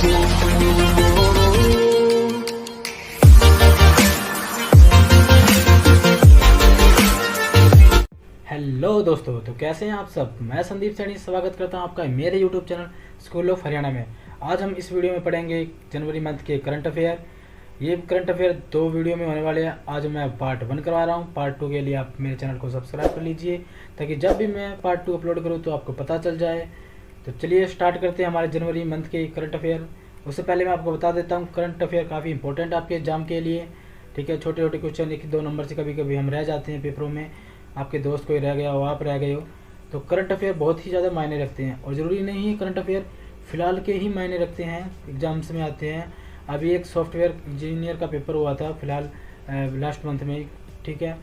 Hello दोस्तों, तो कैसे हैं आप सब। मैं संदीप सैनी स्वागत करता हूं आपका मेरे YouTube channel school of Haryana में। आज हम इस वीडियो में पढ़ेंगे जनवरी मंथ के करंट अफेयर। ये करंट अफेयर 2 वीडियो में होने वाले हैं। आज मैं पार्ट 1 करवा रहा हूं। पार्ट 2 के लिए आप मेरे चैनल को सब्सक्राइब कर लीजिए ताकि जब भी मैं पार्ट 2 अपलोड करूँ तो आपको पता चल जाए। तो चलिए स्टार्ट करते हैं हमारे जनवरी मंथ के करंट अफेयर। उससे पहले मैं आपको बता देता हूँ, करंट अफेयर काफ़ी इंपॉर्टेंट आपके एग्जाम के लिए। ठीक है, छोटे छोटे क्वेश्चन 1-2 नंबर से कभी कभी हम रह जाते हैं पेपरों में। आपके दोस्त कोई रह गया हो, आप रह गए हो, तो करंट अफेयर बहुत ही ज़्यादा मायने रखते हैं। और ज़रूरी नहीं है करंट अफेयर फ़िलहाल के ही मायने रखते हैं, एग्जाम्स में आते हैं। अभी एक सॉफ्टवेयर इंजीनियर का पेपर हुआ था फिलहाल लास्ट मंथ में, ठीक है,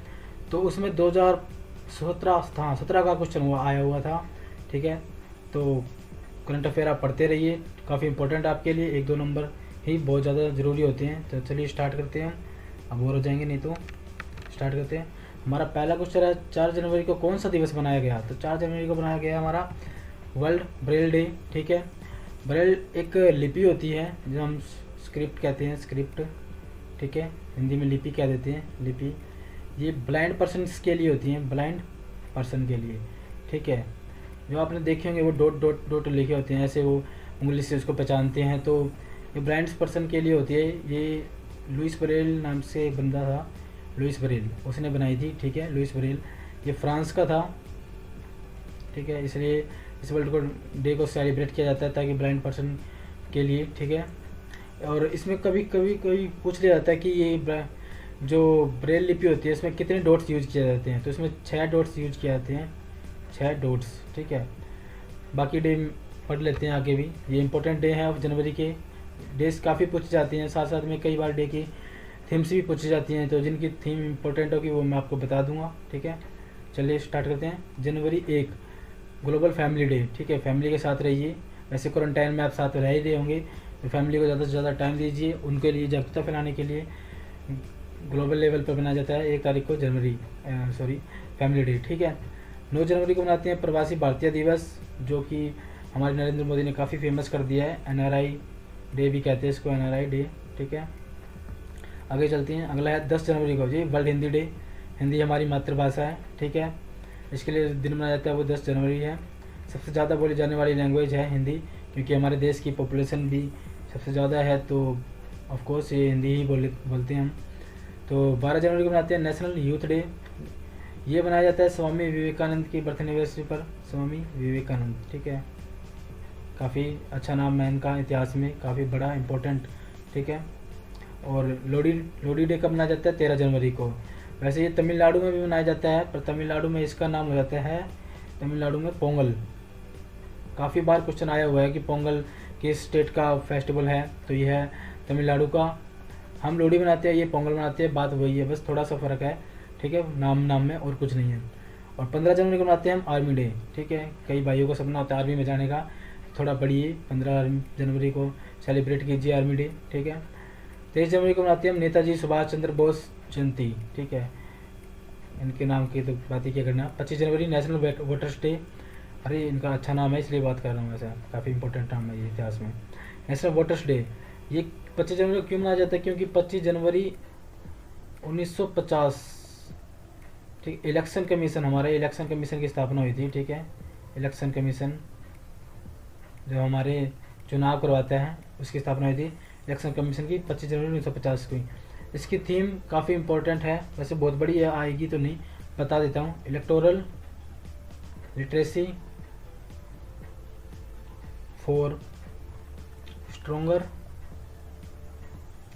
तो उसमें 2017 का क्वेश्चन आया हुआ था। ठीक है, तो करंट अफेयर आप पढ़ते रहिए, काफ़ी इंपॉर्टेंट आपके लिए। 1-2 नंबर ही बहुत ज़्यादा ज़रूरी होते हैं। तो चलिए स्टार्ट करते हैं, अब बोर हो जाएंगे नहीं तो स्टार्ट करते हैं। हमारा पहला क्वेश्चन है 4 जनवरी को कौन सा दिवस बनाया गया। तो 4 जनवरी को बनाया गया हमारा वर्ल्ड ब्रेल डे। ठीक है, ब्रेल एक लिपि होती है जो हम स्क्रिप्ट कहते हैं, स्क्रिप्ट। ठीक है, हिंदी में लिपि कह देते हैं, लिपि। ये ब्लाइंड पर्सनस के लिए होती हैं, ब्लाइंड पर्सन के लिए। ठीक है, जो आपने देखे होंगे वो डॉट डॉट डॉट लिखे होते हैं, ऐसे वो उंगली से उसको पहचानते हैं। तो ये ब्लाइंड पर्सन के लिए होती है। ये लुइस ब्रेल नाम से एक बंदा था, लुइस ब्रेल, उसने बनाई थी। ठीक है, लुइस ब्रेल ये फ्रांस का था। ठीक है, इसलिए इस वर्ल्ड को डे को सेलिब्रेट किया जाता है ताकि ब्लाइंड पर्सन के लिए। ठीक है, और इसमें कभी कभी कोई पूछ लिया जाता है कि ये जो ब्रेल लिपि होती है इसमें कितने डॉट्स यूज किए जाते हैं। तो इसमें 6 डॉट्स यूज किए जाते हैं, 6 डॉट्स। ठीक है, बाकी डे पढ़ लेते हैं आगे भी। ये इंपॉर्टेंट डे है जनवरी के। डेज काफ़ी पूछी जाती हैं, साथ साथ में कई बार डे की थीम्स भी पूछी जाती हैं। तो जिनकी थीम इंपॉर्टेंट होगी वो मैं आपको बता दूंगा। ठीक है, चलिए स्टार्ट करते हैं। जनवरी 1 ग्लोबल फैमिली डे। ठीक है, फैमिली के साथ रहिए। वैसे क्वारंटाइन में आप साथ रह ही रहे होंगे, तो फैमिली को ज़्यादा से ज़्यादा टाइम दीजिए। उनके लिए जागरूकता फैलाने के लिए ग्लोबल लेवल पर मनाया जाता है 1 तारीख को फैमिली डे। ठीक है, 9 जनवरी को मनाते हैं प्रवासी भारतीय दिवस, जो कि हमारे नरेंद्र मोदी ने काफ़ी फेमस कर दिया है। NRI डे भी कहते हैं इसको, NRI डे। ठीक है, आगे चलते हैं। अगला है 10 जनवरी को जी वर्ल्ड हिंदी डे। हिंदी हमारी मातृभाषा है। ठीक है, इसके लिए दिन मनाया जाता है वो 10 जनवरी है। सबसे ज़्यादा बोली जाने वाली लैंग्वेज है हिंदी, क्योंकि हमारे देश की पॉपुलेशन भी सबसे ज़्यादा है, तो ऑफ कोर्स ये हिंदी ही बोलते हैं हम। तो 12 जनवरी को मनाते हैं नेशनल यूथ डे। ये मनाया जाता है स्वामी विवेकानंद की बर्थ एनिवर्सरी पर, स्वामी विवेकानंद। ठीक है, काफ़ी अच्छा नाम है इनका, इतिहास में काफ़ी बड़ा इम्पोर्टेंट। ठीक है, और लोडी डे कब मनाया जाता है 13 जनवरी को। वैसे ये तमिलनाडु में भी मनाया जाता है, पर तमिलनाडु में इसका नाम हो जाता है तमिलनाडु में पोंगल। काफ़ी बार क्वेश्चन आया हुआ है कि पोंगल किस स्टेट का फेस्टिवल है, तो ये है तमिलनाडु का। हम लोडी मनाते हैं, ये पोंगल मनाते हैं, बात वही है, बस थोड़ा सा फ़र्क है। ठीक है, नाम में और कुछ नहीं है। और 15 जनवरी को मनाते हैं हम आर्मी डे। ठीक है, कई भाइयों का सपना होता है आर्मी में जाने का, थोड़ा बढ़िए 15 जनवरी को सेलिब्रेट कीजिए आर्मी डे। ठीक है, 23 जनवरी को मनाते हैं हम नेताजी सुभाष चंद्र बोस जयंती। ठीक है, इनके नाम की तो बात ही क्या करना। 25 जनवरी नेशनल वोटर्स डे। अरे इनका अच्छा नाम है इसलिए बात कर रहा हूँ, ऐसा काफ़ी इंपॉर्टेंट नाम है ये इतिहास में, नेशनल वोटर्स डे। ये 25 जनवरी को क्यों मनाया जाता है, क्योंकि 25 जनवरी 1950 ठीक इलेक्शन कमीशन, हमारे इलेक्शन कमीशन की स्थापना हुई थी। ठीक है, इलेक्शन कमीशन जो हमारे चुनाव करवाता है उसकी स्थापना हुई थी इलेक्शन कमीशन की 25 जनवरी 1950 को। इसकी थीम काफ़ी इंपॉर्टेंट है, वैसे बहुत बड़ी है, आएगी तो नहीं, बता देता हूँ। Electoral literacy for stronger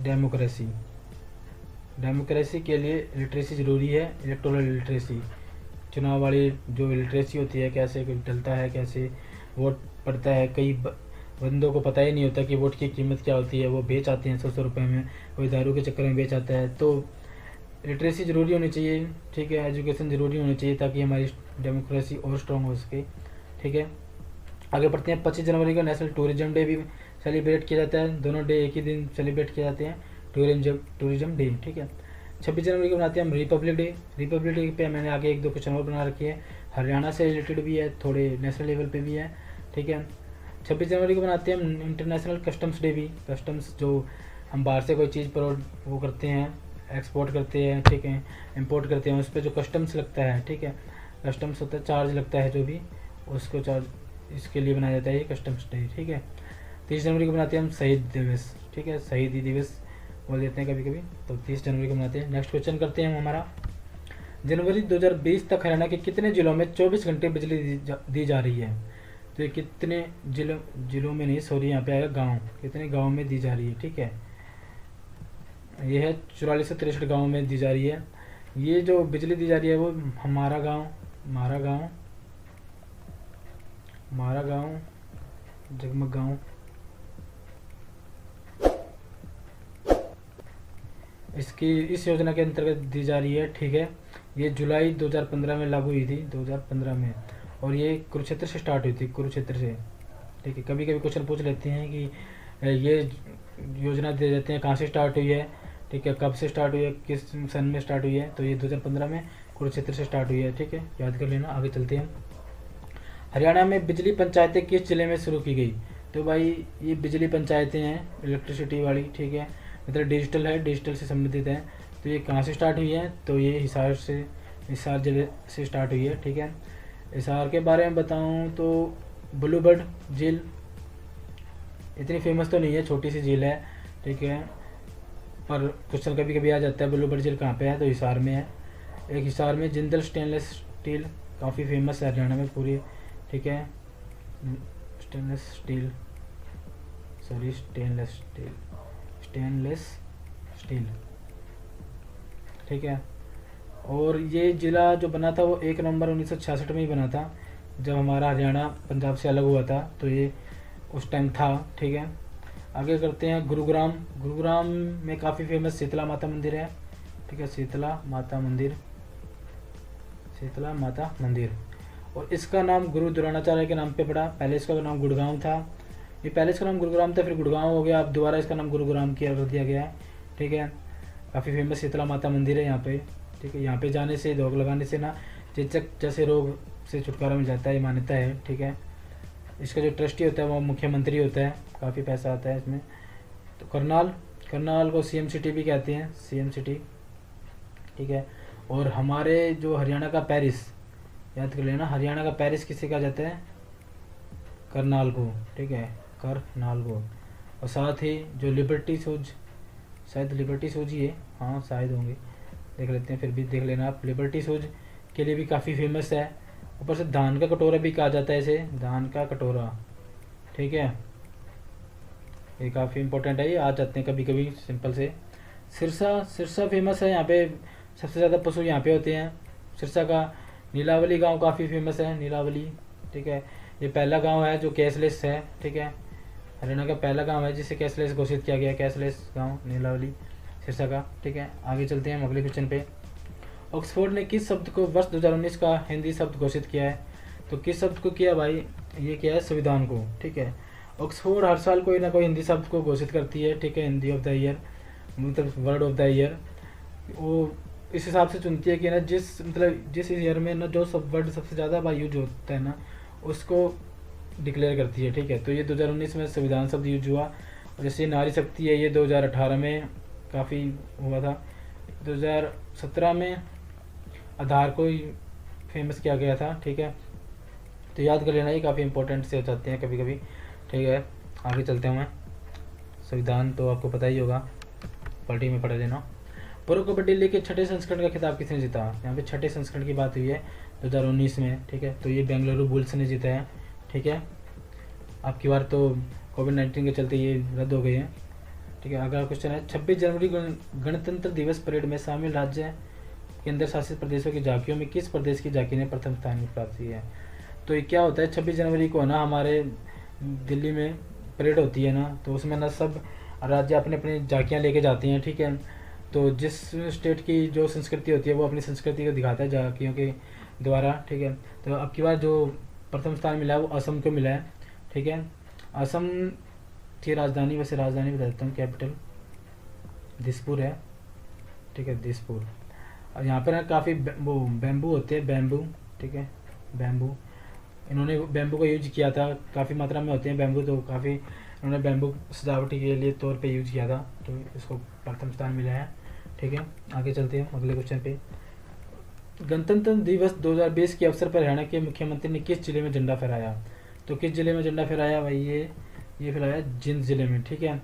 democracy. Democracy के लिए लिटरेसी ज़रूरी है, इलेक्टोरल लिटरेसी, चुनाव वाली जो लिटरेसी होती है, कैसे डलता है, कैसे वोट पड़ता है। कई बंदों को पता ही नहीं होता कि वोट की कीमत क्या होती है, वो बेच आते हैं 100 रुपये में, कोई दारू के चक्कर में बेच आता है। तो लिटरेसी ज़रूरी होनी चाहिए। ठीक है, एजुकेशन ज़रूरी होनी चाहिए ताकि हमारी डेमोक्रेसी और स्ट्रॉन्ग हो सके। ठीक है, आगे बढ़ते हैं। 25 जनवरी को नेशनल टूरिज्म डे भी सेलिब्रेट किया जाता है, दोनों डे एक ही दिन सेलिब्रेट किए जाते हैं, टूरिज्म डे। ठीक है, 26 जनवरी को बनाते हैं हम रिपब्लिक डे। रिपब्लिक डे पे मैंने आगे 1-2 क्वेश्चन और बना रखे हैं, हरियाणा से रिलेटेड भी है, थोड़े नेशनल लेवल पे भी है। ठीक है, 26 जनवरी को बनाते हैं हम इंटरनेशनल कस्टम्स डे भी। कस्टम्स जो हम बाहर से कोई चीज़ पर वो करते हैं, एक्सपोर्ट करते हैं, ठीक है, इंपोर्ट करते हैं, उस पर जो कस्टम्स लगता है, ठीक है, कस्टम्स होता है, चार्ज लगता है जो भी, उसको चार्ज, इसके लिए बनाया जाता है ये कस्टम्स डे, ठीक है। 30 जनवरी को बनाते हैं हम शहीद दिवस, ठीक है, शहीदी दिवस बोल देते हैं कभी कभी, तो 30 जनवरी को मनाते हैं। नेक्स्ट क्वेश्चन करते हैं हम हमारा, जनवरी 2020 तक हरियाणा के कितने जिलों में 24 घंटे बिजली दी जा रही है? तो ये कितने जिलों में नहीं, सॉरी यहाँ पे आएगा गांव, कितने गांव में दी जा रही है, ठीक है। ये है 4463 गाँव में दी जा रही है। ये जो बिजली दी जा रही है वो हमारा गाँव, जगमग गाँव, इस योजना के अंतर्गत दी जा रही है, ठीक है। ये जुलाई 2015 में लागू हुई थी, 2015 में, और ये कुरुक्षेत्र से स्टार्ट हुई थी, कुरुक्षेत्र से, ठीक है। कभी कभी क्वेश्चन पूछ लेते हैं कि ये योजना दे देते हैं कहाँ से स्टार्ट हुई है, ठीक है, कब से स्टार्ट हुई है, किस सन में स्टार्ट हुई है, तो ये 2015 में कुरुक्षेत्र से स्टार्ट हुई है, ठीक है, याद कर लेना। आगे चलते हैं हम, हरियाणा में बिजली पंचायतें किस जिले में शुरू की गई? तो भाई ये बिजली पंचायतें हैं इलेक्ट्रिसिटी वाली, ठीक है, मतलब डिजिटल है, डिजिटल से संबंधित है। तो ये कहाँ से स्टार्ट हुई है? तो ये हिसार जिले से स्टार्ट हुई है, ठीक है। हिसार के बारे में बताऊँ तो ब्लूबर्ड झील, इतनी फेमस तो नहीं है, छोटी सी झील है, ठीक है, पर क्वेश्चन कभी कभी आ जाता है ब्लूबर्ड झील कहाँ पे है, तो हिसार में है। एक हिसार में जिंदल स्टेनलेस स्टील, काफ़ी फेमस है हरियाणा में पूरी, ठीक है, स्टेनलेस स्टील, ठीक है। और ये ज़िला जो बना था वो 1 नवंबर 1966 में ही बना था, जब हमारा हरियाणा पंजाब से अलग हुआ था, तो ये उस टाइम था, ठीक है। आगे करते हैं गुरुग्राम में काफ़ी फेमस शीतला माता मंदिर है, ठीक है, शीतला माता मंदिर, और इसका नाम गुरु द्रोणाचार्य के नाम पे पड़ा। पहले इसका नाम गुड़गांव था, ये पहले इसका नाम गुरुग्राम था, फिर गुड़गांव हो गया, अब दोबारा इसका नाम गुरुग्राम किया कर दिया गया है, ठीक है। काफ़ी फेमस शीतला माता मंदिर है यहाँ पे, ठीक है। यहाँ पे जाने से, धोख लगाने से ना चेचक जैसे रोग से छुटकारा मिल जाता है, ये मान्यता है, ठीक है। इसका जो ट्रस्टी होता है वो मुख्यमंत्री होता है, काफ़ी पैसा आता है इसमें। तो करनाल को सीएम सिटी भी कहते हैं, सीएम सिटी, ठीक है। और हमारे जो हरियाणा का पेरिस, याद कर लेना, हरियाणा का पेरिस किसे कहा जाता है? करनाल को, ठीक है, करनाल को। और साथ ही जो लिबर्टी सूज, शायद लिबर्टी सूज ही है, हाँ शायद होंगे, देख लेते हैं, फिर भी देख लेना आप। लिबर्टी सूज के लिए भी काफ़ी फेमस है। ऊपर से धान का कटोरा भी कहा जाता है इसे, धान का कटोरा, ठीक है, ये काफ़ी इंपॉर्टेंट है, ये आ जाते हैं कभी कभी सिंपल से। सिरसा फेमस है, यहाँ पे सबसे ज़्यादा पशु यहाँ पे होते हैं सिरसा का। नीलावली गांव काफ़ी फेमस है, नीलावली, ठीक है। ये पहला गांव है जो कैशलेस है, ठीक है, हरियाणा का पहला गांव है जिसे कैशलेस घोषित किया गया, कैशलेस गांव नीलावली सिरसा का, ठीक है। आगे चलते हैं हम अगले क्वेश्चन पे। ऑक्सफोर्ड ने किस शब्द को वर्ष 2019 का हिंदी शब्द घोषित किया है? तो किस शब्द को किया भाई? ये किया है संविधान को, ठीक है। ऑक्सफोर्ड हर साल कोई ना कोई हिंदी शब्द को घोषित करती है, ठीक है, हिंदी ऑफ द ईयर, मतलब वर्ड ऑफ द ईयर। वो इस हिसाब से चुनती है कि ना जिस ईयर में ना जो सब वर्ड सबसे ज़्यादा बार यूज होता है ना, उसको डिक्लेयर करती है, ठीक है। तो ये 2019 में संविधान शब्द यूज हुआ। और जैसे नारी शक्ति है, ये 2018 में काफ़ी हुआ था। 2017 में आधार को फेमस किया गया था, ठीक है। तो याद कर लेना, ये काफ़ी इंपॉर्टेंट से हो जाते हैं कभी कभी, ठीक है। आगे चलते हैं। संविधान तो आपको पता ही होगा, पलटी में पढ़ लेना। प्रो कबड्डी लीग के 6ठे संस्करण का खिताब किसने जीता? यहाँ पे 6ठे संस्करण की बात हुई है 2019 में, ठीक है। तो ये बेंगलुरु बुल्स ने जीता है, ठीक है। आपकी बार तो कोविड-19 के चलते ये रद्द हो गई है, ठीक है। अगला क्वेश्चन है, 26 जनवरी गणतंत्र दिवस परेड में शामिल राज्य केंद्र शासित प्रदेशों की झांकियों में किस प्रदेश की झांकी ने प्रथम स्थान प्राप्त किया है? तो ये क्या होता है, 26 जनवरी को ना हमारे दिल्ली में परेड होती है ना, तो उसमें ना सब राज्य अपने अपने झांकियाँ लेके जाते हैं, ठीक है। तो जिस स्टेट की जो संस्कृति होती है वो अपनी संस्कृति को दिखाता है झांकियों के द्वारा, ठीक है। तो अब की बार जो प्रथम स्थान मिला है वो असम को मिला है, ठीक है। असम की राजधानी, वैसे राजधानी बता देता हूँ, कैपिटल दिसपुर है, ठीक है, दिसपुर। और यहाँ पर ना काफ़ी वो बैम्बू होते हैं, बैम्बू, ठीक है, बैम्बू। इन्होंने बैम्बू का यूज किया था, काफ़ी मात्रा में होते हैं बैम्बू, तो काफ़ी इन्होंने बैम्बू सजावटी के लिए तौर पे यूज किया था, तो इसको प्रथम स्थान मिला है। ठीक है, आगे चलते हैं अगले क्वेश्चन पे। गणतंत्र दिवस 2020 के अवसर पर हरियाणा के मुख्यमंत्री ने किस जिले में झंडा फहराया? तो किस जिले में झंडा फहराया भाई? ये फहराया जिंद जिले में। ठीक है,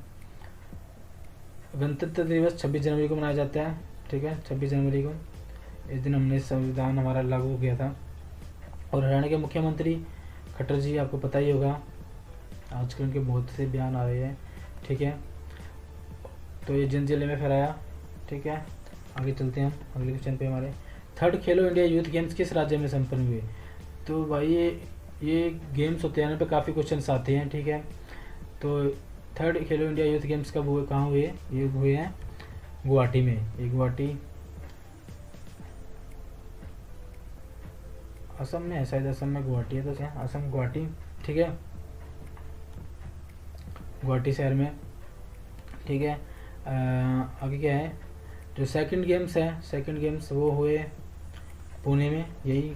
गणतंत्र दिवस 26 जनवरी को मनाया जाता है। ठीक है, 26 जनवरी को इस दिन हमने संविधान हमारा लागू किया था। और हरियाणा के मुख्यमंत्री खट्टर जी, आपको पता ही होगा, आजकल उनके बहुत से बयान आ रहे हैं। ठीक है, तो ये जिंद जिले में फहराया। ठीक है, आगे चलते हैं हम अगले क्वेश्चन पे हमारे। थर्ड खेलो इंडिया यूथ गेम्स किस राज्य में संपन्न हुए? तो भाई ये गेम्स होते हैं, यहाँ पे काफ़ी क्वेश्चन आते हैं। ठीक है, तो थर्ड खेलो इंडिया यूथ गेम्स कब हुए, कहाँ हुए? ये हुए हैं गुवाहाटी में। ये गुवाहाटी असम में है शायद, असम में गुवाहाटी है, तो असम गुवाहाटी। ठीक है, गुवाहाटी शहर में। ठीक है, आगे क्या है? जो सेकंड गेम्स है, सेकंड गेम्स वो हुए पुणे में, यही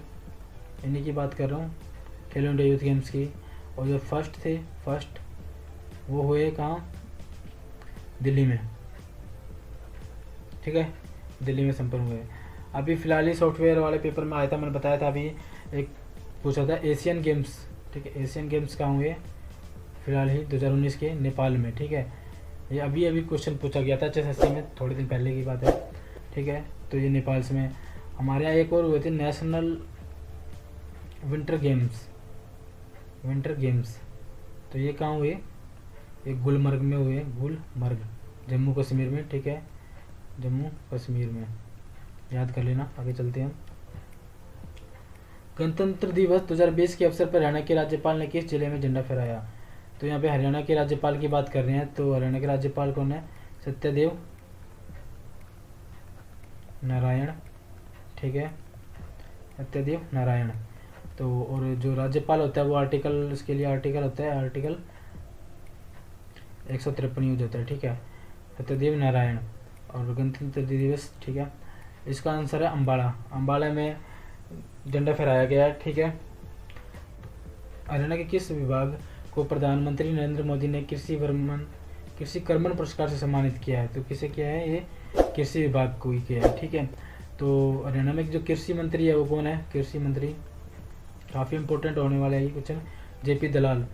इन्हीं की बात कर रहा हूँ, खेलो इंडिया यूथ गेम्स की। और जो फर्स्ट थे, फर्स्ट वो हुए कहाँ? दिल्ली में। ठीक है, दिल्ली में संपन्न हुए। अभी फिलहाल ही सॉफ्टवेयर वाले पेपर में आया था, मैंने बताया था अभी, एक पूछा था एशियन गेम्स। ठीक है, एशियन गेम्स कहाँ हुए? फिलहाल ही 2019 के नेपाल में। ठीक है, ये अभी अभी क्वेश्चन पूछा गया था HSSC में, थोड़े दिन पहले की बात है। ठीक है, तो ये नेपाल से में। हमारे यहाँ एक और हुए थे national winter games, winter games, तो ये कहाँ हुए? ये गुलमर्ग में हुए, गुलमर्ग, जम्मू कश्मीर में। ठीक है, जम्मू कश्मीर में, याद कर लेना। आगे चलते हैं। गणतंत्र दिवस 2020 के अवसर पर हरियाणा के राज्यपाल ने किस जिले में झंडा फहराया? तो यहाँ पे हरियाणा के राज्यपाल की बात कर रहे हैं, तो हरियाणा के राज्यपाल कौन है? सत्यदेव नारायण। ठीक है, सत्यदेव नारायण। तो और जो राज्यपाल होता है वो आर्टिकल, इसके लिए आर्टिकल होता है, आर्टिकल 153 यूज होता है। ठीक है, सत्यदेव नारायण। और गणतंत्र दिवस, ठीक है, इसका आंसर है अम्बाला। अम्बाला में झंडा फहराया गया है। ठीक है, हरियाणा के किस विभाग को प्रधानमंत्री नरेंद्र मोदी ने कृषि कर्मण पुरस्कार से सम्मानित किया है? तो किसे किया है? ये कृषि विभाग को ही किया है। ठीक है, तो हरियाणा में जो कृषि मंत्री है वो कौन है? कृषि मंत्री, काफ़ी इंपॉर्टेंट होने वाला है ये क्वेश्चन, JP दलाल।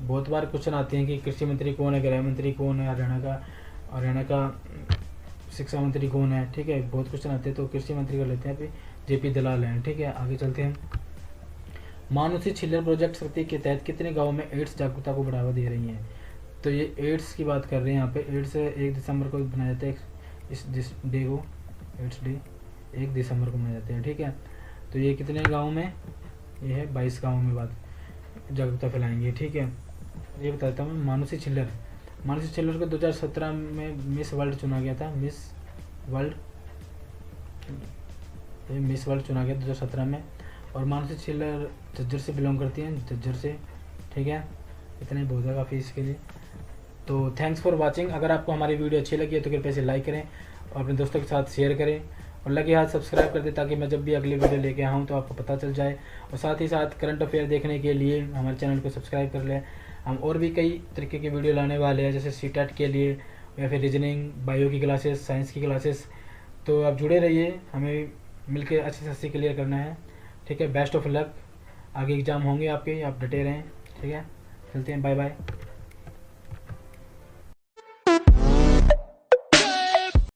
बहुत बार क्वेश्चन आते हैं कि कृषि मंत्री कौन है, गृह मंत्री कौन है, हरियाणा का शिक्षा मंत्री कौन है। ठीक है, बहुत क्वेश्चन आते हैं, तो कृषि मंत्री कर लेते हैं पे, JP दलाल हैं। ठीक है, आगे चलते हैं। मानुषी छिल्लर प्रोजेक्ट शक्ति के तहत कितने गाँव में एड्स जागरूकता को बढ़ावा दे रही हैं? तो ये एड्स की बात कर रहे हैं यहाँ पे। एड्स 1 दिसंबर को मनाया जाता है, इस डे को, एड्स डे 1 दिसंबर को मनाया जाता है। ठीक है, तो ये कितने गाँव में? ये है 22 गाँव में बात जागरूकता फैलाएंगे। ठीक है, ये बताता हूँ। मानुषी छिल्लर को 2017 में मिस वर्ल्ड चुना गया था, मिस वर्ल्ड चुना गया 2017 में। और मानुषी छिल्लर झज्जर से बिलोंग करती हैं, झज्जर से। ठीक है, इतना ही बहुत है काफ़ी इसके लिए। तो थैंक्स फॉर वाचिंग। अगर आपको हमारी वीडियो अच्छी लगी है तो कृपया इसे लाइक करें और अपने दोस्तों के साथ शेयर करें, और लगे हाथ सब्सक्राइब कर दें, ताकि मैं जब भी अगली वीडियो लेके आऊँ तो आपको पता चल जाए। और साथ ही साथ करंट अफेयर देखने के लिए हमारे चैनल को सब्सक्राइब कर लें। हम और भी कई तरीके की वीडियो लाने वाले हैं, जैसे CTET के लिए, या फिर रीजनिंग, बायो की क्लासेस, साइंस की क्लासेस। तो आप जुड़े रहिए, हमें मिलकर अच्छे से क्लियर करना है। ठीक है, बेस्ट ऑफ लक। आगे एग्ज़ाम होंगे आपके, आप डटे रहें। ठीक है, चलते हैं, बाय बाय।